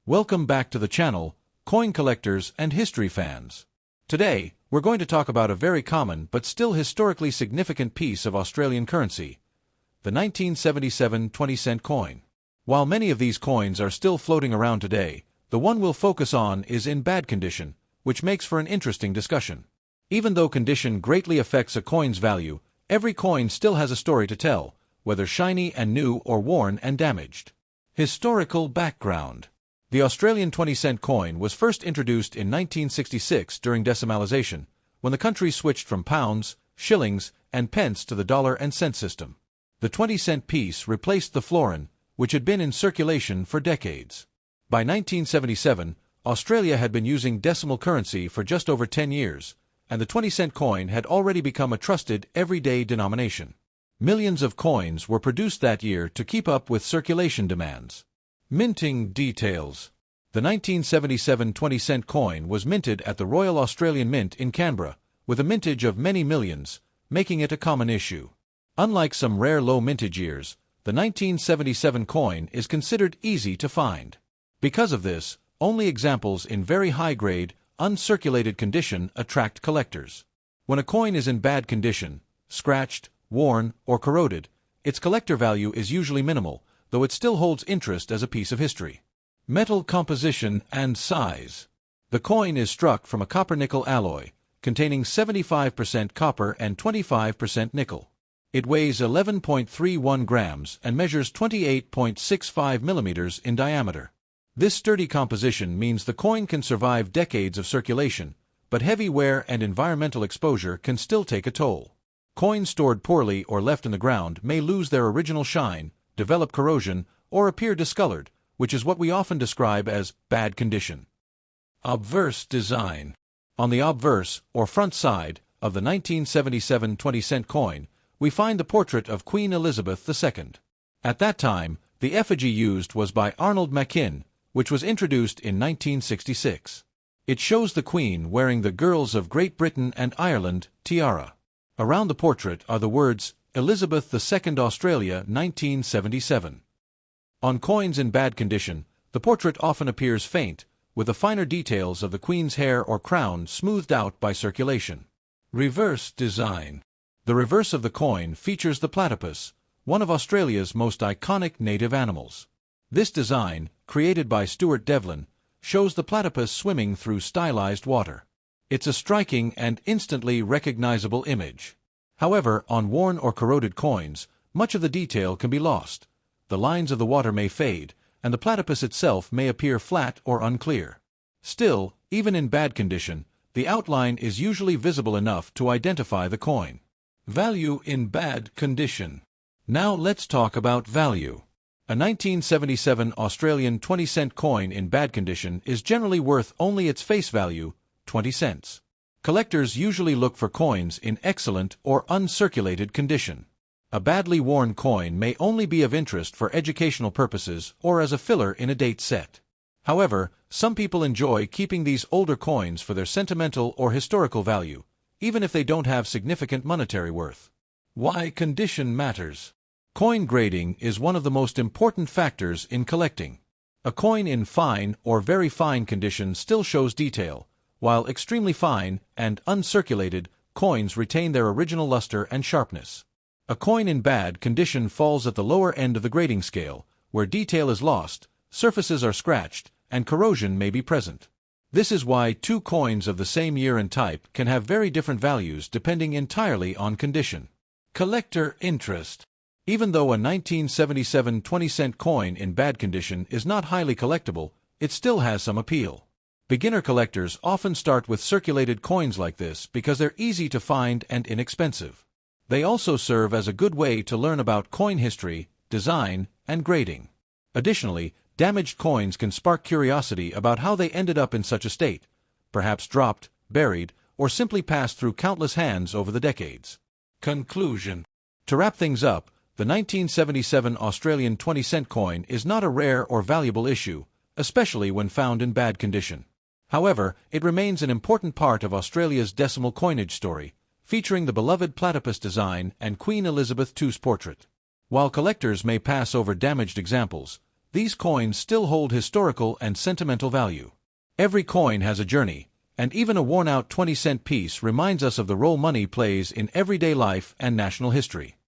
Welcome back to the channel, coin collectors and history fans. Today, we're going to talk about a very common but still historically significant piece of Australian currency, the 1977 20-cent coin. While many of these coins are still floating around today, the one we'll focus on is in bad condition, which makes for an interesting discussion. Even though condition greatly affects a coin's value, every coin still has a story to tell, whether shiny and new or worn and damaged. Historical background. The Australian 20-cent coin was first introduced in 1966 during decimalisation, when the country switched from pounds, shillings, and pence to the dollar and cent system. The 20-cent piece replaced the florin, which had been in circulation for decades. By 1977, Australia had been using decimal currency for just over 10 years, and the 20-cent coin had already become a trusted, everyday denomination. Millions of coins were produced that year to keep up with circulation demands. Minting details. The 1977 20-cent coin was minted at the Royal Australian Mint in Canberra, with a mintage of many millions, making it a common issue. Unlike some rare low mintage years, the 1977 coin is considered easy to find. Because of this, only examples in very high-grade, uncirculated condition attract collectors. When a coin is in bad condition, scratched, worn, or corroded, its collector value is usually minimal, though it still holds interest as a piece of history. Metal composition and size. The coin is struck from a copper-nickel alloy, containing 75% copper and 25% nickel. It weighs 11.31 grams and measures 28.65 millimeters in diameter. This sturdy composition means the coin can survive decades of circulation, but heavy wear and environmental exposure can still take a toll. Coins stored poorly or left in the ground may lose their original shine, develop corrosion, or appear discolored, which is what we often describe as bad condition. Obverse design. On the obverse, or front side, of the 1977 20-cent coin, we find the portrait of Queen Elizabeth II. At that time, the effigy used was by Arnold Machin, which was introduced in 1966. It shows the Queen wearing the Girls of Great Britain and Ireland tiara. Around the portrait are the words, Elizabeth II Australia 1977. On coins in bad condition, the portrait often appears faint, with the finer details of the Queen's hair or crown smoothed out by circulation. Reverse design. The reverse of the coin features the platypus, one of Australia's most iconic native animals. This design, created by Stuart Devlin, shows the platypus swimming through stylized water. It's a striking and instantly recognizable image. However, on worn or corroded coins, much of the detail can be lost. The lines of the water may fade, and the platypus itself may appear flat or unclear. Still, even in bad condition, the outline is usually visible enough to identify the coin. Value in bad condition. Now let's talk about value. A 1977 Australian 20-cent coin in bad condition is generally worth only its face value, 20 cents. Collectors usually look for coins in excellent or uncirculated condition. A badly worn coin may only be of interest for educational purposes or as a filler in a date set. However, some people enjoy keeping these older coins for their sentimental or historical value, even if they don't have significant monetary worth. Why condition matters. Coin grading is one of the most important factors in collecting. A coin in fine or very fine condition still shows detail, while extremely fine and uncirculated coins retain their original luster and sharpness. A coin in bad condition falls at the lower end of the grading scale, where detail is lost, surfaces are scratched, and corrosion may be present. This is why two coins of the same year and type can have very different values depending entirely on condition. Collector interest. Even though a 1977 20-cent coin in bad condition is not highly collectible, it still has some appeal. Beginner collectors often start with circulated coins like this because they're easy to find and inexpensive. They also serve as a good way to learn about coin history, design, and grading. Additionally, damaged coins can spark curiosity about how they ended up in such a state, perhaps dropped, buried, or simply passed through countless hands over the decades. Conclusion. To wrap things up, the 1977 Australian 20-cent coin is not a rare or valuable issue, especially when found in bad condition. However, it remains an important part of Australia's decimal coinage story, featuring the beloved platypus design and Queen Elizabeth II's portrait. While collectors may pass over damaged examples, these coins still hold historical and sentimental value. Every coin has a journey, and even a worn-out 20-cent piece reminds us of the role money plays in everyday life and national history.